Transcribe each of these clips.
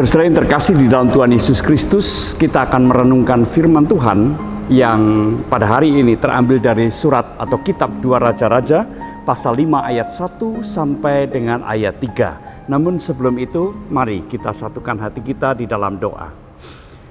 Saudara yang terkasih di dalam Tuhan Yesus Kristus, kita akan merenungkan firman Tuhan yang pada hari ini terambil dari surat atau kitab 2 Raja-Raja pasal 5 ayat 1 sampai dengan ayat 3. Namun sebelum itu, mari kita satukan hati kita di dalam doa.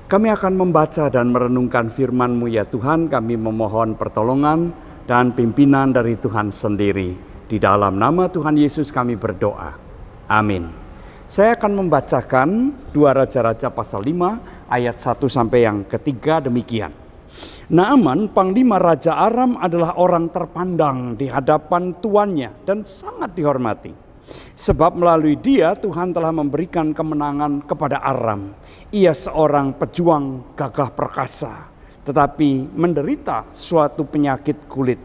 Kami akan membaca dan merenungkan firman-Mu ya Tuhan. Kami memohon pertolongan dan pimpinan dari Tuhan sendiri. Di dalam nama Tuhan Yesus kami berdoa. Amin. Saya akan membacakan 2 Raja-Raja pasal 5 ayat 1 sampai yang ketiga demikian. Naaman, panglima Raja Aram adalah orang terpandang di hadapan tuannya dan sangat dihormati. Sebab melalui dia Tuhan telah memberikan kemenangan kepada Aram. Ia seorang pejuang gagah perkasa, tetapi menderita suatu penyakit kulit.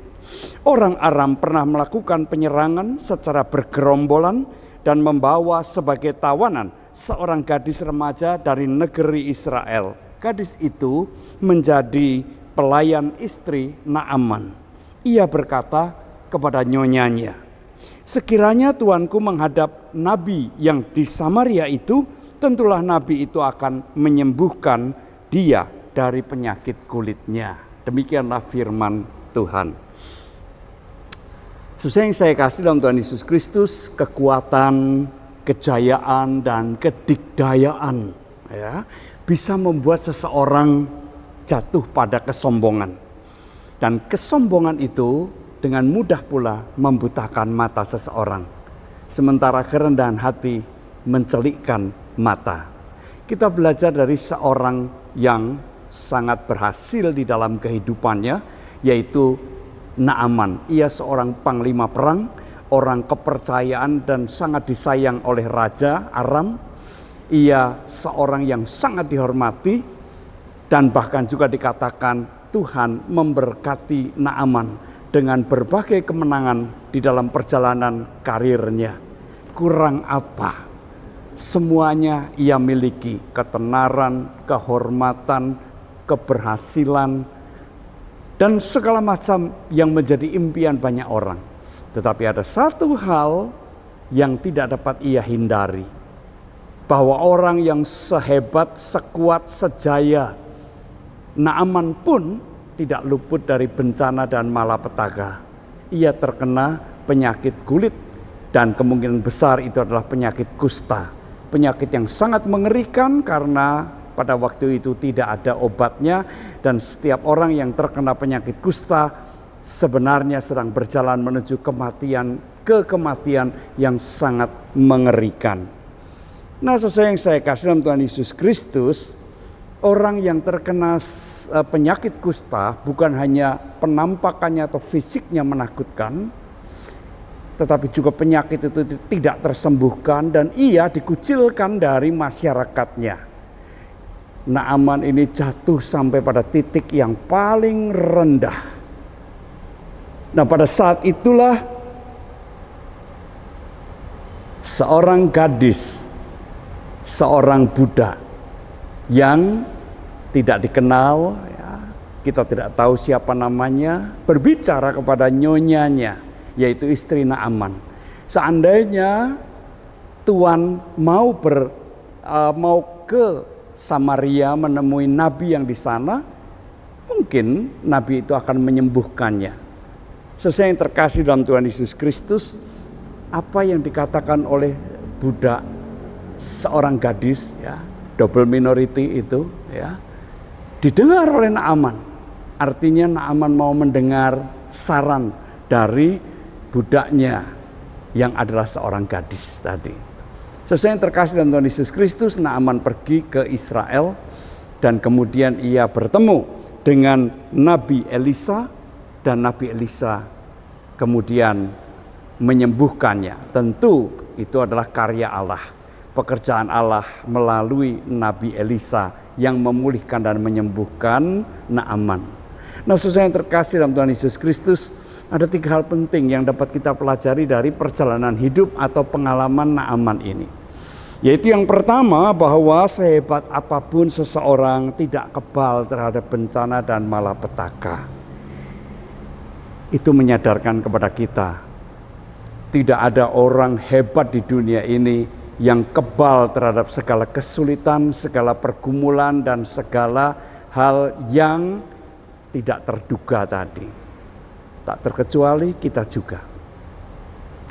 Orang Aram pernah melakukan penyerangan secara bergerombolan dan membawa sebagai tawanan seorang gadis remaja dari negeri Israel. Gadis itu menjadi pelayan istri Naaman. Ia berkata kepada nyonyanya, "Sekiranya tuanku menghadap nabi yang di Samaria itu, tentulah nabi itu akan menyembuhkan dia dari penyakit kulitnya." Demikianlah firman Tuhan. Saudara yang saya kasih dalam Tuhan Yesus Kristus, kekuatan, kejayaan, dan kedikdayaan bisa membuat seseorang jatuh pada kesombongan. Dan kesombongan itu dengan mudah pula membutakan mata seseorang. Sementara kerendahan hati mencelikkan mata. Kita belajar dari seorang yang sangat berhasil di dalam kehidupannya, yaitu Naaman. Ia seorang panglima perang, orang kepercayaan dan sangat disayang oleh Raja Aram. Ia seorang yang sangat dihormati dan bahkan juga dikatakan Tuhan memberkati Naaman dengan berbagai kemenangan di dalam perjalanan karirnya. Kurang apa? Semuanya ia miliki, ketenaran, kehormatan, keberhasilan, dan segala macam yang menjadi impian banyak orang. Tetapi ada satu hal yang tidak dapat ia hindari. Bahwa orang yang sehebat, sekuat, sejaya Naaman pun tidak luput dari bencana dan malapetaka. Ia terkena penyakit kulit dan kemungkinan besar itu adalah penyakit kusta. Penyakit yang sangat mengerikan karena pada waktu itu tidak ada obatnya, dan setiap orang yang terkena penyakit kusta sebenarnya sedang berjalan menuju kematian yang sangat mengerikan. Nah, saudara yang saya kasih dalam Tuhan Yesus Kristus, orang yang terkena penyakit kusta bukan hanya penampakannya atau fisiknya menakutkan, tetapi juga penyakit itu tidak tersembuhkan dan ia dikucilkan dari masyarakatnya. Naaman ini jatuh sampai pada titik yang paling rendah. Nah, pada saat itulah seorang gadis, seorang budak yang tidak dikenal, kita tidak tahu siapa namanya, berbicara kepada nyonyanya, yaitu istri Naaman. Seandainya Tuhan mau ke Samaria menemui nabi yang di sana, mungkin nabi itu akan menyembuhkannya. Saudara yang terkasih dalam Tuhan Yesus Kristus, apa yang dikatakan oleh budak, seorang gadis, double minority itu, didengar oleh Naaman. Artinya Naaman mau mendengar saran dari budaknya yang adalah seorang gadis tadi. Sesuai yang terkasih dalam Tuhan Yesus Kristus, Naaman pergi ke Israel dan kemudian ia bertemu dengan Nabi Elisa dan Nabi Elisa kemudian menyembuhkannya. Tentu itu adalah karya Allah, pekerjaan Allah melalui Nabi Elisa yang memulihkan dan menyembuhkan Naaman. Nah, sesuai yang terkasih dalam Tuhan Yesus Kristus, ada 3 hal penting yang dapat kita pelajari dari perjalanan hidup atau pengalaman Naaman ini. Yaitu yang pertama, bahwa sehebat apapun seseorang tidak kebal terhadap bencana dan malapetaka. Itu menyadarkan kepada kita, tidak ada orang hebat di dunia ini yang kebal terhadap segala kesulitan, segala pergumulan, dan segala hal yang tidak terduga tadi. Tak terkecuali kita juga.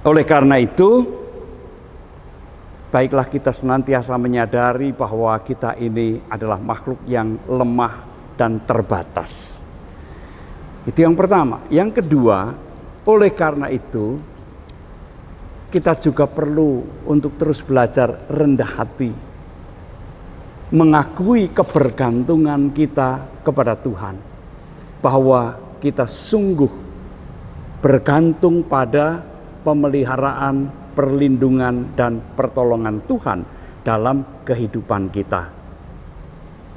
Oleh karena itu, baiklah kita senantiasa menyadari bahwa kita ini adalah makhluk yang lemah dan terbatas. Itu yang pertama. Yang kedua, oleh karena itu, kita juga perlu untuk terus belajar rendah hati, mengakui kebergantungan kita kepada Tuhan, bahwa kita sungguh bergantung pada pemeliharaan, perlindungan, dan pertolongan Tuhan dalam kehidupan kita.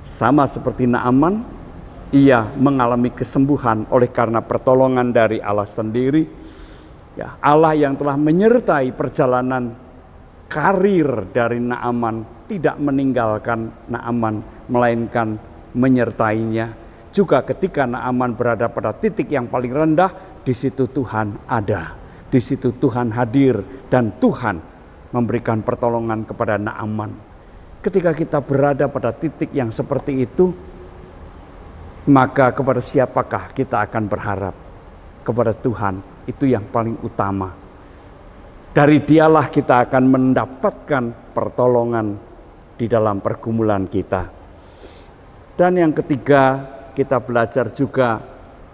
Sama seperti Naaman, ia mengalami kesembuhan oleh karena pertolongan dari Allah sendiri. Ya, Allah yang telah menyertai perjalanan karir dari Naaman tidak meninggalkan Naaman, melainkan menyertainya. Juga ketika Naaman berada pada titik yang paling rendah, di situ Tuhan ada, di situ Tuhan hadir, dan Tuhan memberikan pertolongan kepada Naaman. Ketika kita berada pada titik yang seperti itu, maka kepada siapakah kita akan berharap? Kepada Tuhan. Itu yang paling utama. Dari Dialah kita akan mendapatkan pertolongan di dalam pergumulan kita. Dan yang ketiga, kita belajar juga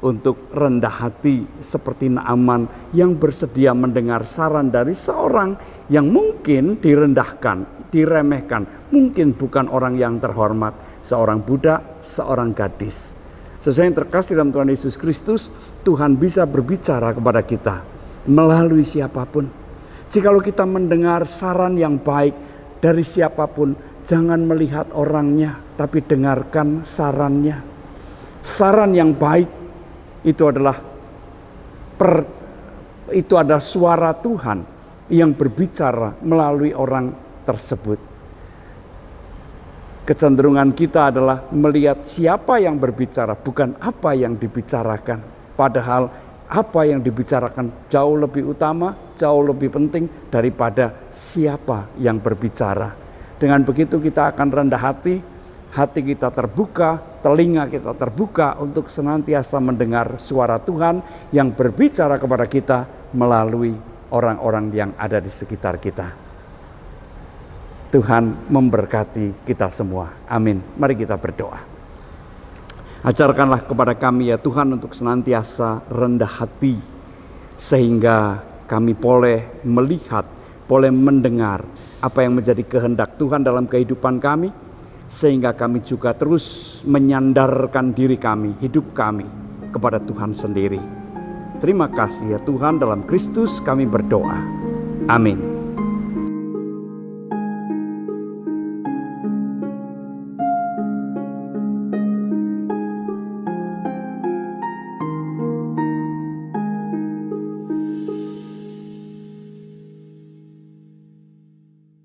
untuk rendah hati seperti Naaman yang bersedia mendengar saran dari seorang yang mungkin direndahkan, diremehkan, mungkin bukan orang yang terhormat, seorang budak, seorang gadis. Sesuai yang terkasih dalam Tuhan Yesus Kristus, Tuhan bisa berbicara kepada kita melalui siapapun. Jikalau kita mendengar saran yang baik dari siapapun, jangan melihat orangnya, tapi dengarkan sarannya. Saran yang baik itu adalah suara Tuhan yang berbicara melalui orang tersebut. Kecenderungan kita adalah melihat siapa yang berbicara, bukan apa yang dibicarakan. Padahal apa yang dibicarakan jauh lebih utama, jauh lebih penting daripada siapa yang berbicara. Dengan begitu kita akan rendah hati kita terbuka, telinga kita terbuka untuk senantiasa mendengar suara Tuhan yang berbicara kepada kita melalui orang-orang yang ada di sekitar kita. Tuhan memberkati kita semua. Amin. Mari kita berdoa. Ajarkanlah kepada kami ya Tuhan untuk senantiasa rendah hati, sehingga kami boleh melihat, boleh mendengar apa yang menjadi kehendak Tuhan dalam kehidupan kami, sehingga kami juga terus menyandarkan diri kami, hidup kami kepada Tuhan sendiri. Terima kasih ya Tuhan, dalam Kristus kami berdoa. Amin.